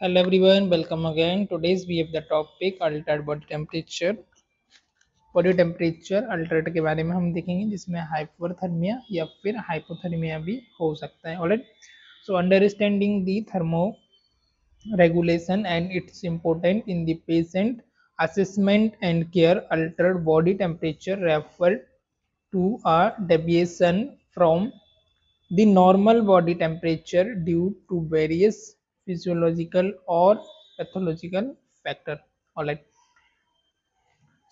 Hello everyone, welcome again. Today's we have the topic altered body temperature. Body temperature Altered के बारे में हम देखेंगे जिसमें हाइपरथर्मिया या फिर हाइपोथर्मिया भी हो सकता है. Alright, so understanding the thermo regulation and its important in the patient assessment and care. Altered body temperature refer to a deviation from the normal body temperature due to various physiological or pathological factor. Alright,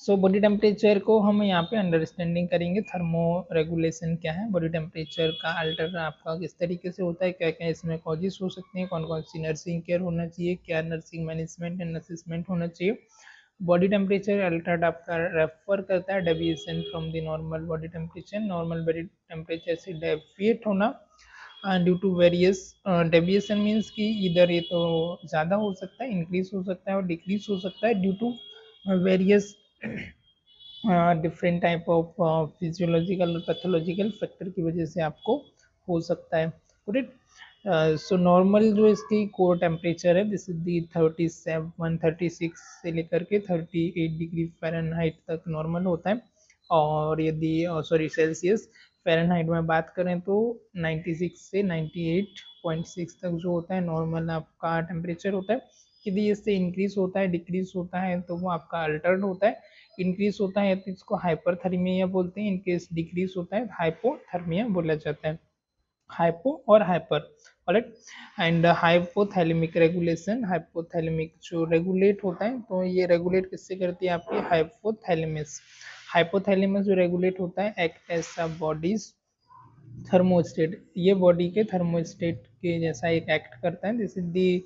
so body temperature को हम यहाँ पे understanding करेंगे. Thermo regulation क्या है, body temperature का alter आपका किस तरीके से होता है, क्या क्या इसमें कॉजेस हो सकते हैं, कौन कौन सी नर्सिंग केयर होना चाहिए, क्या नर्सिंग मैनेजमेंट एंड असेसमेंट होना चाहिए. बॉडी टेम्परेचर अल्टर्ड आपका रेफर करता है deviation from the normal body temperature. Normal body temperature से डेविएट होना due to various. Deviation means कि इधर ये तो ज़्यादा हो सकता है, इंक्रीज हो सकता है और डिक्रीज हो सकता है due to various different type of physiological और पैथोलॉजिकल फैक्टर की वजह से आपको हो सकता है. करेक्ट. सो नॉर्मल जो इसकी कोर टेम्परेचर है दिस इज दी 36 से लेकर के 38 डिग्री फ़ारेनहाइट तक नॉर्मल होता है. और यदि सॉरी सेल्सियस, फ़ारेनहाइट में बात करें तो 96 से 98.6 तक जो होता है नॉर्मल आपका टेम्परेचर होता है. यदि इससे इंक्रीज होता है डिक्रीज होता है तो वो आपका अल्टर्ड होता है. इंक्रीज होता है तो इसको हाइपरथर्मिया बोलते हैं, इनकेस डिक्रीज होता है हाइपोथर्मिया बोला जाता है. हाइपो और hyper. Alright, and hypothalamic regulation, hypothalamic जो रेगुलेट होता है तो ये रेगुलेट किससे करती है आपकी हाइपोथैलेमस. हाइपोथैलेमस जो रेगुलेट होता है act as a body's thermostat, ये बॉडी के थर्मोस्टेट के जैसा एक एक्ट करता है. This is the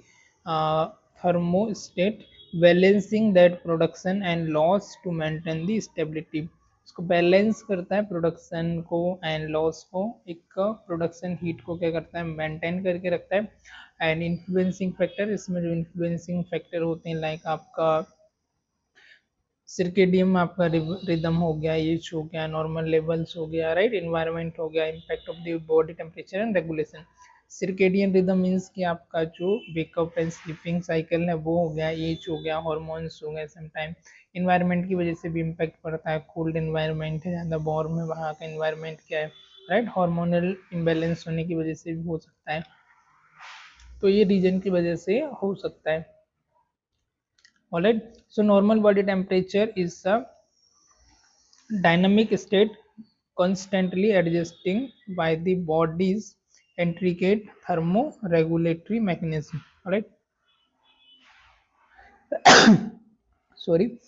thermostat balancing that production and loss to maintain the stability. इसको बैलेंस करता है प्रोडक्शन को एंड लॉस को, एक प्रोडक्शन हीट को क्या करता है मेंटेन करके रखता है. एंड इन्फ्लुएंसिंग फैक्टर, इसमें जो इन्फ्लुएंसिंग फैक्टर होते हैं लाइक आपका सर्केडियम आपका रिदम हो गया, एज हो गया, नॉर्मल लेवल्स हो गया, राइट, एनवायरनमेंट हो गया, impact of the body temperature and regulation. Circadian rhythm means कि आपका जो वेकअप एंड स्लीपिंग साइकिल है वो हो गया, एज हो गया, हार्मोन्स हो गए. समटाइम इन्वायरमेंट की वजह से भी इम्पैक्ट पड़ता है. कोल्ड इन्वायरमेंट है, ज़्यादा वार्म में वहाँ का इन्वायरमेंट क्या है, राइट, हार्मोनल इम्बेलेंस होने की वजह से भी हो सकता है. तो ये रीजन की वजह से हो सकता है. Alright, so normal body temperature is a dynamic state constantly adjusting by the body's intricate thermoregulatory mechanism. Alright, sorry.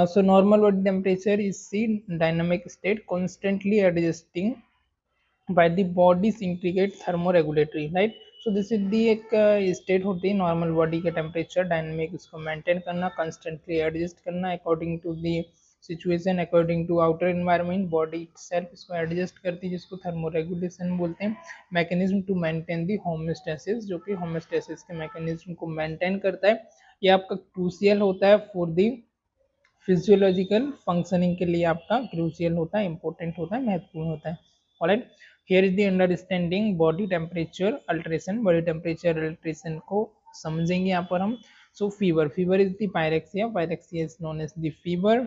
So normal body temperature is the dynamic state constantly adjusting by the body's intricate thermoregulatory, right. So this is the एक state होती है normal body का temperature dynamic, इसको maintain करना, constantly adjust करना according to the situation, according to outer environment. Body self इसको adjust करती है जिसको थर्मोरेगुलेशन बोलते हैं. Mechanism to maintain the homeostasis, जो कि होमोस्टेसिस के मैकेनिज्म को मेंटेन करता है. ये आपका क्रूशियल होता है फॉर दी फिजियोलॉजिकल फंक्शनिंग के लिए, आपका क्रूशियल होता है, इंपॉर्टेंट होता है, महत्वपूर्ण होता है. Alright, here is the understanding body temperature alteration. Body temperature alteration को समझेंगे यहाँ पर हम. So fever, fever is the pyrexia, pyrexia is known as the fever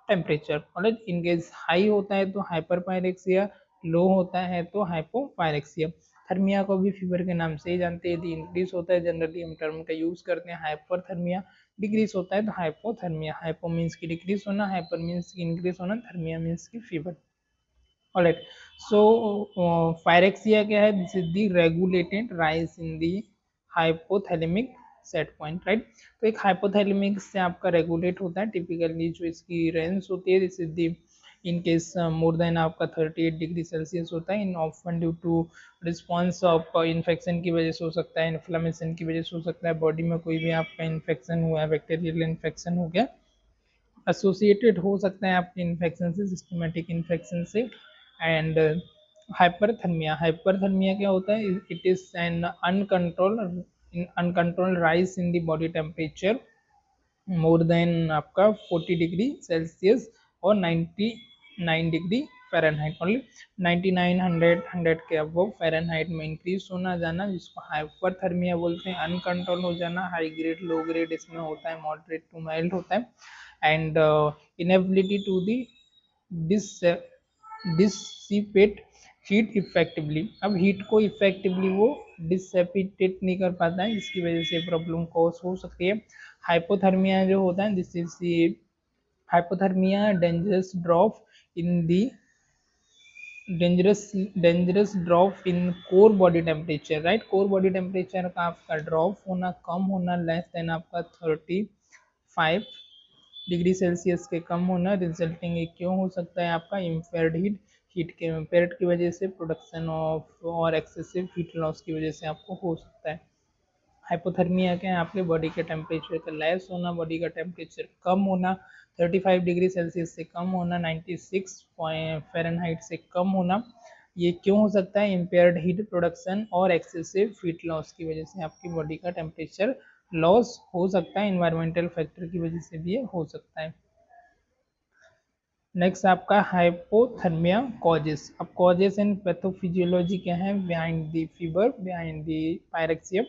temperature. Alright, in case high होता है तो हाइपर पायरेक्सिया, लो होता है तो हाइपो पायरेक्सिया. थर्मिया को भी फीवर के नाम से ही जानते हैं. यदि इंक्रीज होता है जनरली हम टर्म का यूज करते हैं हाइपर थर्मिया, डिक्रीज होता है तो हाइपोथर्मिया. हाइपो मीन्स की डिक्रीज होना, हाइपर मीन्स की इंक्रीज होना, थर्मिया मीन्स की फीवर. ऑलराइट, सो पायरेक्सिया क्या है, this is the regulated rise in the hypothalamic set point, right. तो एक हाइपोथैलेमिक से आपका रेगुलेट होता है. टिपिकली जो इसकी रेंज होती है this is the in case more than आपका 38 डिग्री सेल्सियस होता है. In often due to response of infection की वजह से हो सकता है, इन्फ्लेमेशन की वजह से हो सकता है, बॉडी में कोई भी आपका इन्फेक्शन हुआ है, बैक्टीरियल इन्फेक्शन हो गया, एसोसिएटेड हो सकता है आपके इन्फेक्शन से, सिस्टमेटिक इन्फेक्शन से. एंड हाइपरथर्मिया, हाइपरथर्मिया क्या होता है, it is an uncontrolled rise in the body temperature more than आपका 40 डिग्री सेल्सियस और 99 डिग्री फ़ारेनहाइट ओनली 99 100 के अबव फ़ारेनहाइट में इंक्रीज होना जाना, जिसको हाइपरथर्मिया बोलते हैं। अनकंट्रोल हो जाना, हाई ग्रेड लो ग्रेड इसमें होता है, मॉडरेट टू माइल्ड होता है। And inability to the dissipate heat effectively, अब हीट को इफेक्टिवली वो डिसिपेट नहीं कर पाता है, जिसकी वजह से प्रॉब्लम कॉज हो सकती है। हाइपोथर्मिया जो होता है, this is hypothermia dangerous drop in the dangerous drop in core body temperature, right. Core body temperature का आपका ड्रॉप होना, कम होना, लेस देन आपका 35 डिग्री सेल्सियस के कम होना, रिजल्टिंग क्यों हो सकता है आपका इम्पेयर्ड हीट, हीट के इम्पेयर्ड की वजह से, प्रोडक्शन ऑफ और एक्सेसिव हीट लॉस की वजह से आपको हो सकता है। हाइपोथर्मिया क्या है, आपके बॉडी के टेम्परेचर का लेस होना, बॉडी का टेम्परेचर कम होना, 35 डिग्री सेल्सियस से कम होना, 96 फ़ारेनहाइट से कम होना। ये क्यों हो सकता है, इम्पेयर्ड हीट प्रोडक्शन और एक्सेसिव हीट लॉस की वजह से आपकी बॉडी का टेम्परेचर लॉस हो सकता है, इन्वायरमेंटल फैक्टर की वजह से भी ये हो सकता है। नेक्स्ट आपका हाइपोथर्मिया कॉजेस। अब कॉजेस एंड पैथोफिजियोलॉजी क्या है, behind the fever, behind the pyrexia,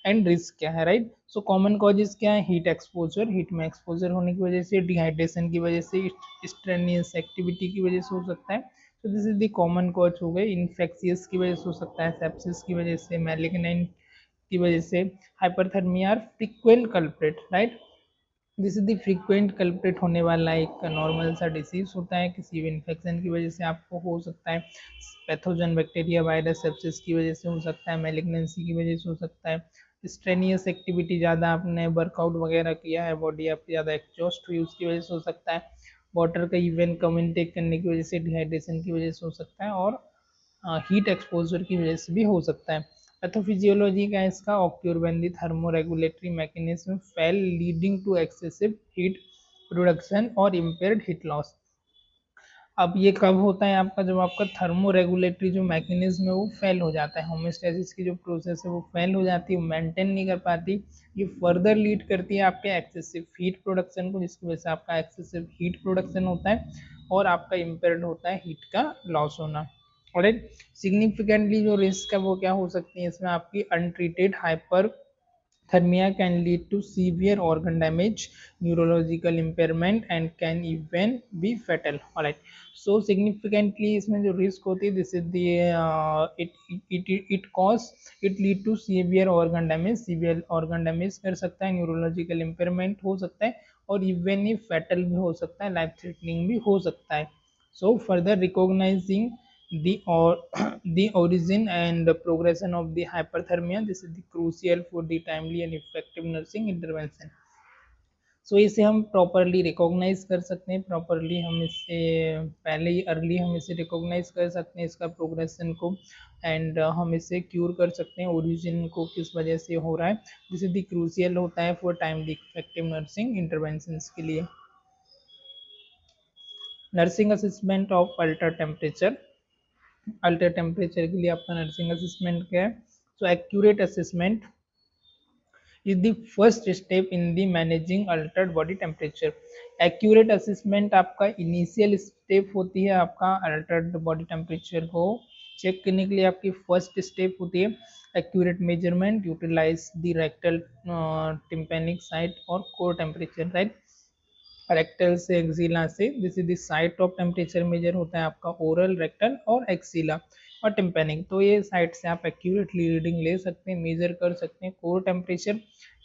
and risk क्या है, राइट। सो कॉमन कॉजेस क्या है, हीट एक्सपोजर, हीट में एक्सपोजर होने की वजह से, डिहाइड्रेशन की वजह से, स्ट्रेनियस एक्टिविटी की वजह से हो सकता है। तो this is the common cause हो गए। इन्फेक्शियस की वजह से हो सकता है, सेप्सिस की वजह से, मैलिग्नेंट की वजह से। Hyperthermia are frequent culprit, right. This is the frequent culprit होने वाला एक नॉर्मल सा डिसीज होता है, किसी भी इन्फेक्शन की वजह से आपको हो सकता है, पैथोजन बैक्टीरिया वायरस सेप्सिस की वजह से हो सकता है, मैलिग्नेंसी की वजह से हो सकता है, स्ट्रेनियस एक्टिविटी, ज़्यादा आपने वर्कआउट वगैरह किया है, बॉडी आपकी ज़्यादा एक्जॉस्ट हुई उसकी वजह से हो सकता है, वाटर का इवन कम इनटेक करने की वजह से, डिहाइड्रेशन की वजह से हो सकता है, और हीट एक्सपोजर की वजह से भी हो सकता है। पैथोफिजियोलॉजी का इसका occur when the thermoregulatory mechanism fail leading to excessive heat production और इम्पेयर्ड हीट लॉस। अब ये कब होता है आपका, जब आपका थर्मोरेगुलेटरी जो मैकेनिज्म है वो फेल हो जाता है, होमोस्टेसिस की जो प्रोसेस है वो फेल हो जाती है, मेंटेन नहीं कर पाती, ये फर्दर लीड करती है आपके एक्सेसिव हीट प्रोडक्शन को, जिसकी वजह से आपका एक्सेसिव हीट प्रोडक्शन होता है और आपका इम्पेयर्ड होता है हीट का लॉस होना। ऑलराइट, सिग्निफिकेंटली जो रिस्क है वो क्या हो सकती है इसमें, आपकी untreated hyper thermia can lead to severe organ damage, neurological impairment, and can even be fatal. All right, so significantly इसमें जो risk होती है, this is the it lead to severe organ damage, severe organ damage कर सकता है, neurological impairment हो सकता है, और even ही fatal भी हो सकता है, life threatening भी हो सकता है। So further recognizing the or the origin and progression of the hyperthermia, this is the crucial for the timely and effective nursing intervention. सो इसे हम प्रॉपरली रिकॉग्नाइज कर सकते हैं, प्रॉपरली हम इससे पहले ही अर्ली हम इसे रिकॉग्नाइज कर सकते हैं इसका प्रोग्रेशन को, एंड हम इसे क्यूर कर सकते हैं, ओरिजिन को किस वजह से हो रहा है, जिसे दी क्रूशियल होता है for timely effective nursing interventions के लिए। Nursing assessment of alter temperature, alter temperature के लिए आपका नर्सिंग असेसमेंट क्या है, so accurate assessment is the first step in the managing altered body temperature. Accurate assessment आपका इनिशियल स्टेप होती है, आपका अल्टर्ड बॉडी टेम्परेचर को चेक करने के लिए आपकी फर्स्ट स्टेप होती है accurate measurement, utilize the rectal tympanic site और कोर टेम्परेचर, राइट। रेक्टल से एक्सिला से, this is the site of temperature measure होता है आपका ओरल, रेक्टल और एक्सिला और टिम्पेनिक, तो ये साइट से आप एक्यूरेटली रीडिंग ले सकते हैं, मेजर कर सकते हैं। कोर टेम्परेचर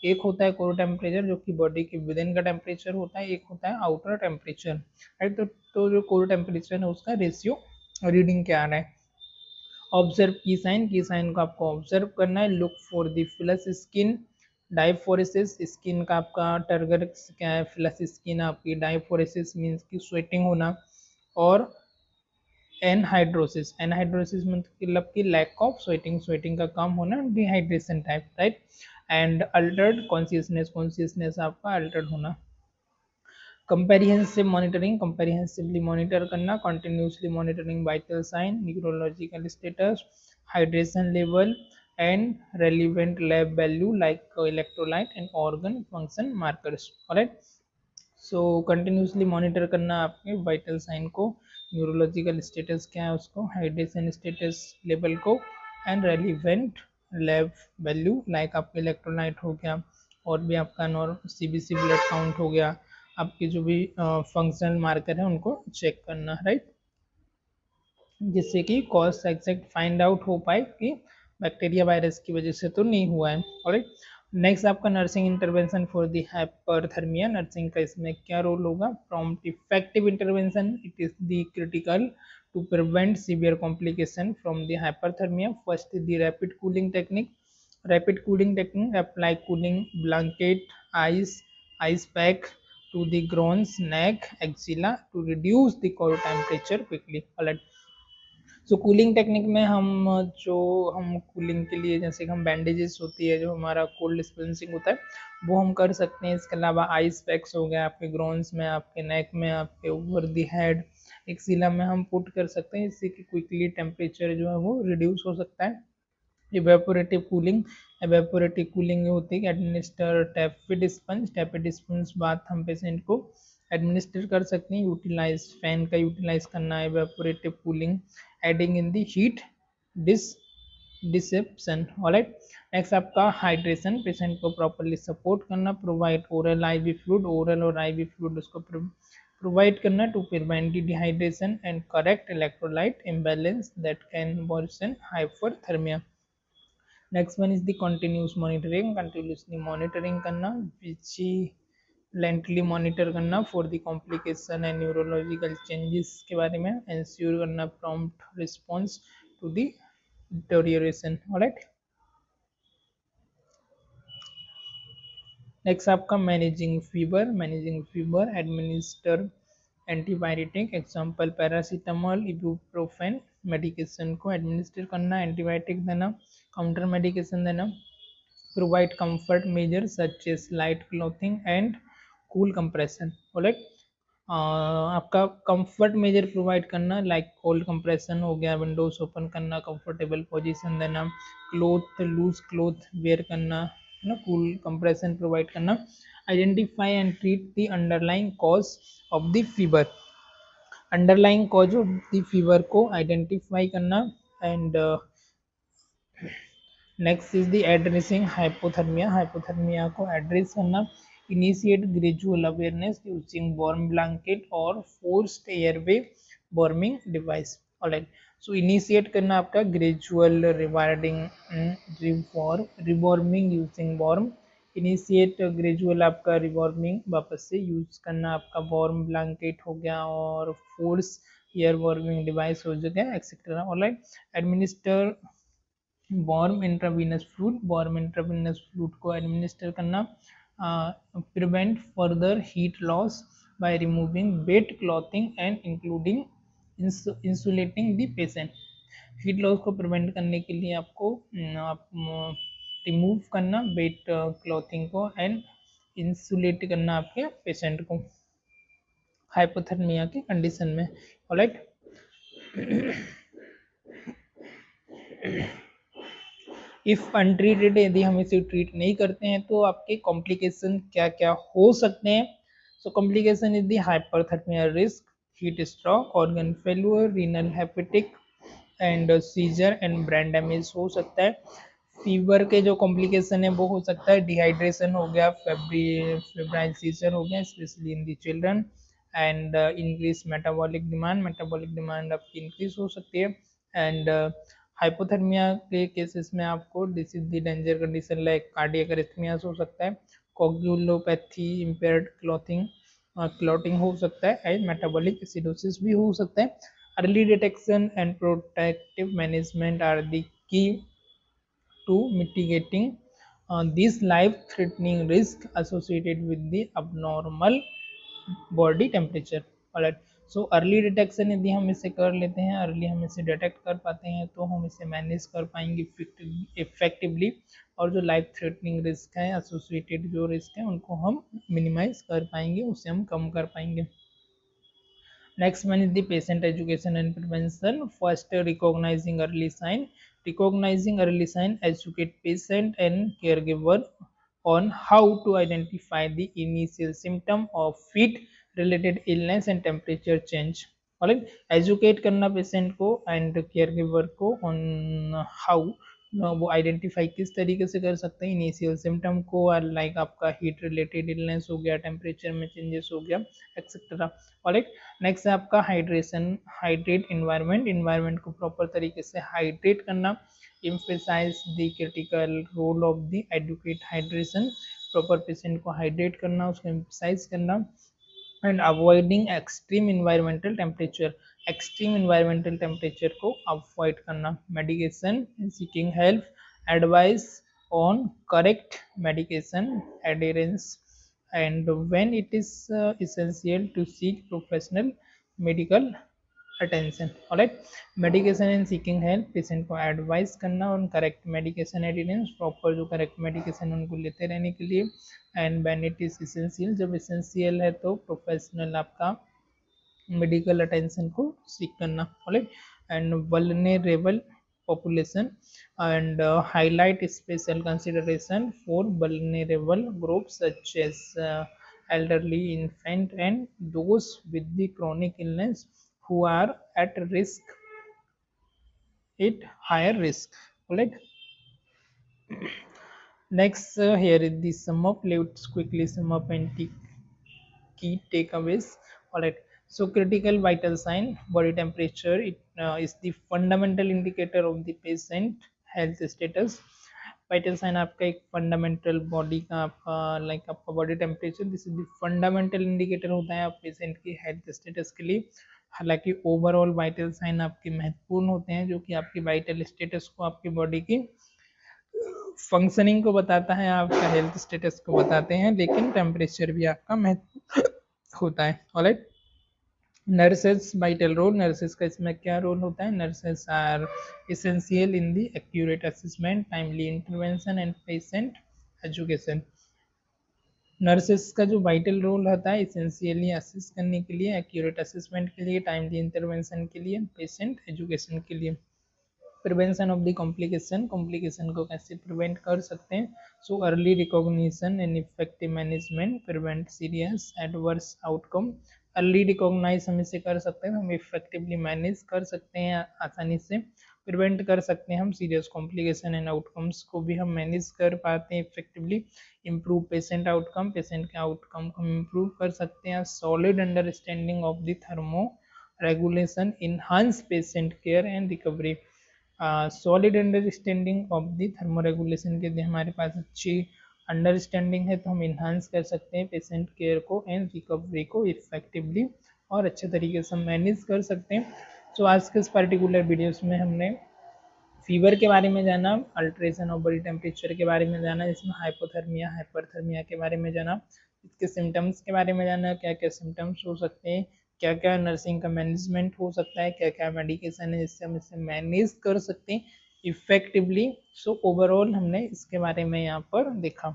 एक होता है, कोर टेम्परेचर जो कि बॉडी के विद इन का टेम्परेचर होता है, एक होता है आउटर टेम्परेचर, राइट। तो जो कोर टेम्परेचर है उसका रेशियो रीडिंग क्या आ रहा है। ऑब्जर्व की साइन को आपको ऑब्जर्व करना है, look for the flush skin, डाइफोरेसिस, skin का आपका टर्गर क्या है, फ्लश स्किन आपकी, डाइफोरेसिस मीन्स की स्वेटिंग होना, और एनहाइड्रोसिस, एनहाइड्रोसिस मतलब कि लैक ऑफ स्वेटिंग, स्वेटिंग का कम होना, dehydration type, right. And altered consciousness, consciousness आपका अल्टर्ड होना। कंपेरिहेंसिव मॉनिटरिंग, कंपेरिहेंसिवली मॉनिटर करना, continuously monitoring vital sign, neurological status, hydration level and relevant lab value like electrolyte and organ function markers, alright. So continuously monitor करना आपके vital sign को, neurological status क्या है उसको, hydration status level को, and relevant lab value like आपका electrolyte हो गया, और भी आपका नॉर्मल सीबीसी ब्लड काउंट हो गया, आपके जो भी फंक्शनल मार्कर है उनको चेक करना, राइट, जिससे कि कॉज एग्जैक्ट फाइंड आउट हो पाए कि बैक्टीरिया वायरस की वजह से तो नहीं हुआ है। ऑलराइट, नेक्स्ट आपका nursing intervention for the hyperthermia, nursing का इसमें क्या रोल होगा, prompt effective intervention, it is the critical to prevent severe complication from the hyperthermia. First is the rapid cooling technique. Rapid cooling technique apply cooling blanket, ice pack to the groins, neck, axilla to reduce the core temperature quickly. Alright. So cooling technique में हम cooling के लिए जैसे कि हम bandages होती है, जो हमारा कोल्ड डिस्पेंसिंग होता है, वो हम कर सकते हैं। इसके अलावा आइस पैक्स हो गया आपके ग्रोन्स में, आपके नेक में, आपके ओवर दी हेड, एक्सिला में हम पुट कर सकते हैं, इससे कि क्विकली टेम्परेचर जो है वो रिड्यूस हो सकता है। इवेपोरेटिव कूलिंग, इवेपोरेटिव कूलिंग होती है कि एडमिनिस्टर टैपिड स्पंज बात हम पेशेंट को एडमिनिस्टर कर सकते हैं। यूटिलाइज फैन का यूटिलाइज करना, evaporative cooling, adding in the heat dis dissipation. Alright, next आपका हाइड्रेशन, पेशेंट को प्रॉपरली सपोर्ट करना, provide oral IV fluid, oral और आईवी फ्लूइड उसको प्रोवाइड करना to prevent dehydration and correct electrolyte imbalance that can worsen hyperthermia. Next one is the continuous monitoring, continuously monitoring करना, vigilantly monitor करना for the complication and neurological changes के बारे में, ensure करना prompt response to the deterioration. Alright, next आपका managing fever administer antibiotic, example paracetamol, ibuprofen medication को administer करना, antibiotic देना, काउंटर मेडिकेशन देना, provide comfort measure such as light clothing and cool compression. Alright, आपका comfort measure provide करना like cold compression हो गया, windows open करना, comfortable position देना, क्लोथ लूज क्लोथ वेयर करना, है ना, कूल कंप्रेशन प्रोवाइड करना, identify and treat the underlying cause of the fever, underlying cause of the fever को आइडेंटिफाई करना, and next is the addressing hypothermia, hypothermia को address करना, initiate gradual awareness using warm blanket और forced airway warming device. Alright, so initiate करना आपका gradual rewarding rewarming using warm, initiate gradual आपका rewarming वापस से यूज करना, आपका वार्म ब्लैंकेट हो गया और फोर्स एयर वार्मिंग डिवाइस हो गया etcetera. Alright, administer warm intravenous fluid को एडमिनिस्टर करना, prevent further heat loss by removing wet clothing and including insulating the patient. Heat loss को प्रिवेंट करने के लिए आपको आप रिमूव करना वेट क्लॉथिंग को एंड इंसुलेट करना आपके पेशेंट को हाइपोथर्मिया की कंडीशन में। ऑलराइट, इफ अनट्रीटेड, यदि हम इसे ट्रीट नहीं करते हैं तो आपके कॉम्प्लिकेशन क्या क्या हो सकते हैं। So complication is the hyperthermia risk, heat stroke, organ failure, renal hepatic and seizure and brain damage हो सकता है। फीवर के जो कॉम्प्लिकेशन है वो हो सकता है डिहाइड्रेशन हो गया, फेब्राइल सीजर हो गया specially in the children, and increase metabolic demand आपकी इंक्रीज हो सकती है, एंड हाइपोथर्मिया के केसेस में आपको disease the danger condition like cardiac arrhythmias हो सकता है, कोगुलोपैथी, इम्पेयर्ड क्लॉटिंग हो सकता है, एंड मेटाबॉलिक एसिडोसिस भी हो सकता है। Early detection and protective management are the key to mitigating this life-threatening risk associated with the abnormal body temperature. Alright, so early detection यदि हम इसे कर लेते हैं, अर्ली हम इसे डिटेक्ट कर पाते हैं तो हम इसे मैनेज कर पाएंगे इफेक्टिवली, और जो लाइफ थ्रेटनिंग रिस्क है, एसोसिएटेड जो रिस्क है, उनको हम मिनिमाइज कर पाएंगे, उसे हम कम कर पाएंगे। Next one is the patient education and prevention. First, recognizing early sign. Recognizing early sign, educate patient and caregiver on how to identify the initial symptom of heat related illness and temperature change. और educate करना patient को and care giver को on how वो identify किस तरीके से कर सकते हैं इनिशियल सिम्टम को, और लाइक आपका हीट रिलेटेड इलनेस हो गया, टेम्परेचर में चेंजेस हो गया, एक्सेट्रा। और एक नेक्स्ट है आपका हाइड्रेशन, हाइड्रेट इन्वायरमेंट, इन्वायरमेंट को प्रॉपर तरीके से हाइड्रेट करना, emphasize the critical role of the adequate hydration, proper patient को हाइड्रेट करना, उसको एम्फेसाइज करना, and avoiding extreme environmental temperature, extreme environmental temperature को अवॉइड करना, medication seeking help, advice on correct medication adherence, and when it is essential to seek professional medical attention. Alright, medication and seeking help, patient को advice करना और correct medication एडिडेंस, proper जो correct medication उनको लेते रहने के लिए, and when it is essential, जब इसेंशियल है तो प्रोफेशनल आपका मेडिकल अटेंशन को सीख करना। Alright, and vulnerable population and highlight special consideration for vulnerable groups such as elderly, infant, and those with the chronic illness who are at risk, at higher risk. Alright, next here is the sum up. Let's quickly sum up and key takeaways. Alright, so critical vital sign, body temperature, it is the fundamental indicator of the patient health status. Vital sign आपका एक fundamental body का आपका like आपका body temperature, this is the fundamental indicator होता है आप patient की health status के लिए। हालांकि ओवरऑल वाइटल साइन आपके महत्वपूर्ण होते हैं जो कि आपकी वाइटल स्टेटस को, आपकी बॉडी की फंक्शनिंग को बताता है, आपका हेल्थ स्टेटस को बताते हैं, लेकिन टेम्परेचर भी आपका महत्व होता है। Alright, nurses vital role, nurses का इसमें क्या रोल होता है? Nurses are essential in the accurate assessment, timely intervention and patient education. Nurses का जो वाइटल रोल होता है इसेंशियली असिस्ट करने के लिए, एक्यूरेट असेसमेंट के लिए, टाइमली इंटरवेंशन के लिए, पेशेंट एजुकेशन के लिए। Prevention of the complication, complication को कैसे प्रिवेंट कर सकते हैं? So early recognition and effective management prevent serious adverse outcome. Early recognize हम इसे कर सकते हैं, हम इफेक्टिवली मैनेज कर सकते हैं, आसानी से प्रिवेंट कर सकते हैं हम सीरियस कॉम्प्लिकेशन एंड आउटकम्स को भी हम मैनेज कर पाते हैं effectively. Improve patient outcome, patient के आउटकम को हम इम्प्रूव कर सकते हैं। Solid understanding of the thermo regulation enhance patient care and recovery. Solid understanding of the thermoregulation के लिए हमारे पास अच्छी अंडरस्टैंडिंग है तो हम इन्हांस कर सकते हैं पेशेंट केयर को एंड रिकवरी को इफेक्टिवली और अच्छे तरीके से मैनेज कर सकते हैं। तो आज के इस पर्टिकुलर वीडियोस में हमने फीवर के बारे में जाना, अल्ट्रेशन ऑफ बॉडी टेम्परेचर के बारे में जाना, जिसमें हाइपोथर्मिया, हाइपरथर्मिया के बारे में जाना, इसके सिम्टम्स के बारे में जाना, क्या क्या सिम्टम्स हो सकते हैं, क्या क्या नर्सिंग का मैनेजमेंट हो सकता है, क्या क्या मेडिकेशन है जिससे हम इसे मैनेज कर सकते हैं इफेक्टिवली। सो ओवरऑल हमने इसके बारे में यहाँ पर देखा।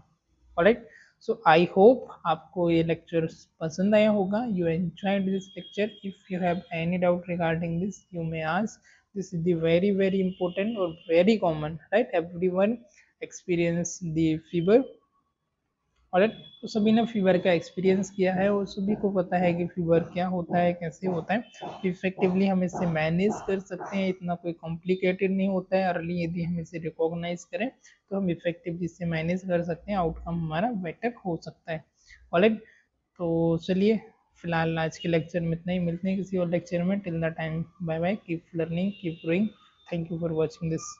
ऑलराइट, सो आई होप आपको ये लेक्चर पसंद आया होगा, you enjoyed this lecture. If you have any doubt regarding this you may ask, this is the very important or very common, right? Everyone experience the fever, और तो सभी ने fever का एक्सपीरियंस किया है और सभी को पता है कि फीवर क्या होता है, कैसे होता है, इफेक्टिवली हम इसे मैनेज कर सकते हैं, इतना कोई कॉम्प्लिकेटेड नहीं होता है। अर्ली यदि हम इसे रिकॉग्नाइज करें तो हम इफेक्टिवली इसे मैनेज कर सकते हैं, आउटकम हमारा बेटर हो सकता है। ऑलराइट, तो चलिए फिलहाल आज के लेक्चर में इतना ही, मिलते हैं किसी और लेक्चर में। Till the time bye bye, keep learning, keep growing, thank you for watching this.